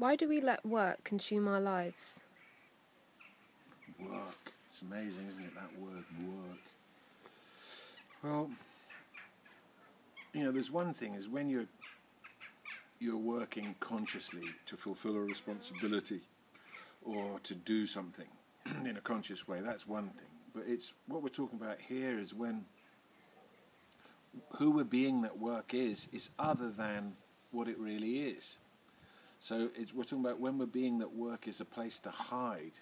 Why do we let work consume our lives? Work. It's amazing, isn't it, that word, work. Well, there's one thing is when you're working consciously to fulfill a responsibility or to do something in a conscious way, that's one thing. But it's what we're talking about here is when who we're being that work is other than what it really is. So we're talking about when we're being that work is a place to hide.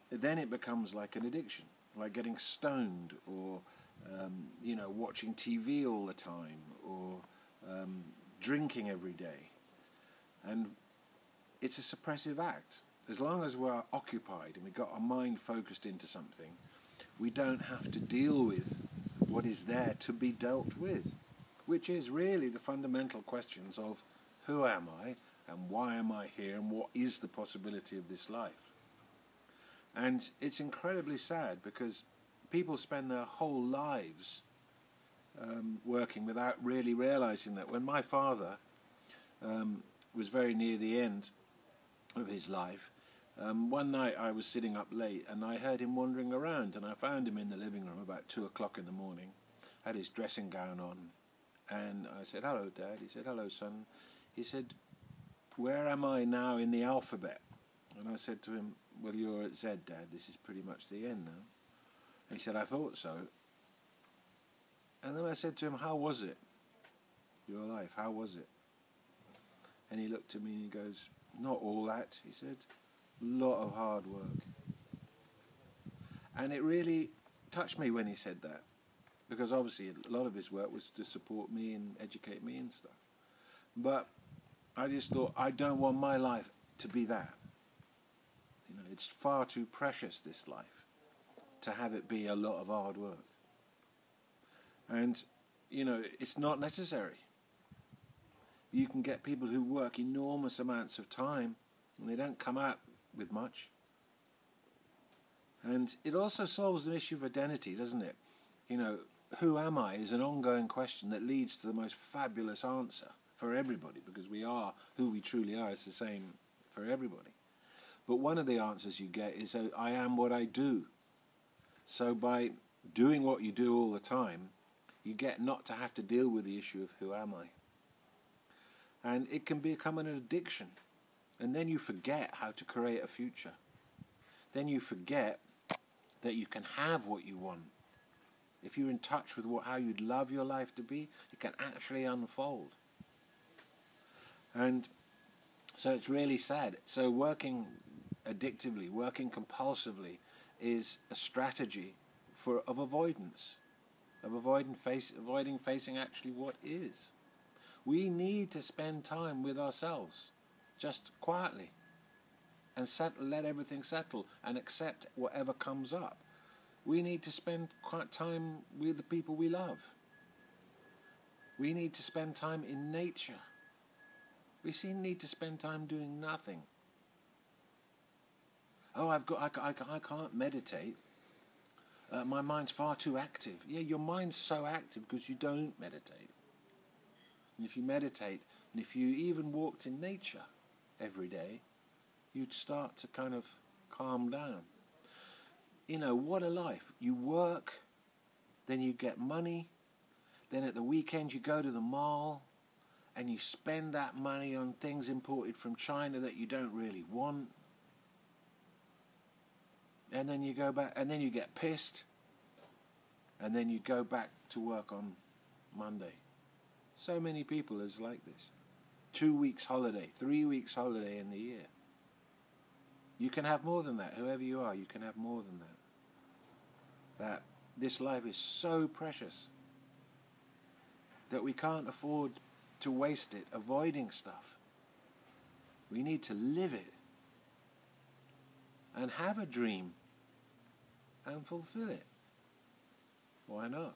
Then it becomes like an addiction, like getting stoned or, watching TV all the time or drinking every day. And it's a suppressive act. As long as we're occupied and we've got our mind focused into something, we don't have to deal with what is there to be dealt with, which is really the fundamental questions of who am I and why am I here and what is the possibility of this life. And it's incredibly sad because people spend their whole lives working without really realizing that. When my father was very near the end of his life, one night I was sitting up late and I heard him wandering around, and I found him in the living room about 2 o'clock in the morning, had his dressing gown on, and I said, "Hello, Dad." He said, "Hello, son." He said, "Where am I now in the alphabet?" And I said to him, "Well, you're at Z, Dad. This is pretty much the end now." And he said, "I thought so." And then I said to him, "How was it? Your life, how was it?" And he looked at me and he goes, "Not all that," he said. "A lot of hard work." And it really touched me when he said that, because obviously a lot of his work was to support me and educate me and stuff. But I just thought, I don't want my life to be that. It's far too precious, this life, to have it be a lot of hard work. And, it's not necessary. You can get people who work enormous amounts of time and they don't come out with much. And it also solves an issue of identity, doesn't it? Who am I is an ongoing question that leads to the most fabulous answer for everybody, because we are who we truly are. It's the same for everybody. But one of the answers you get is, I am what I do. So by doing what you do all the time, you get not to have to deal with the issue of who am I. And it can become an addiction. And then you forget how to create a future. Then you forget that you can have what you want. If you're in touch with how you'd love your life to be, it can actually unfold. And so it's really sad. So working addictively, working compulsively is a strategy of avoidance, of avoiding facing actually what is. We need to spend time with ourselves, just quietly, and let everything settle and accept whatever comes up. We need to spend time with the people we love. We need to spend time in nature. We need to spend time doing nothing. Oh, I can't meditate. My mind's far too active. Yeah, your mind's so active because you don't meditate. And if you meditate, and if you even walked in nature every day, you'd start to kind of calm down. What a life. You work, then you get money, then at the weekend you go to the mall, and you spend that money on things imported from China that you don't really want. And then you go back, and then you get pissed, and then you go back to work on Monday. So many people is like this. 2 weeks holiday, 3 weeks holiday in the year. You can have more than that. Whoever you are, you can have more than that. That this life is so precious that we can't afford to waste it avoiding stuff. We need to live it and have a dream and fulfill it. Why not?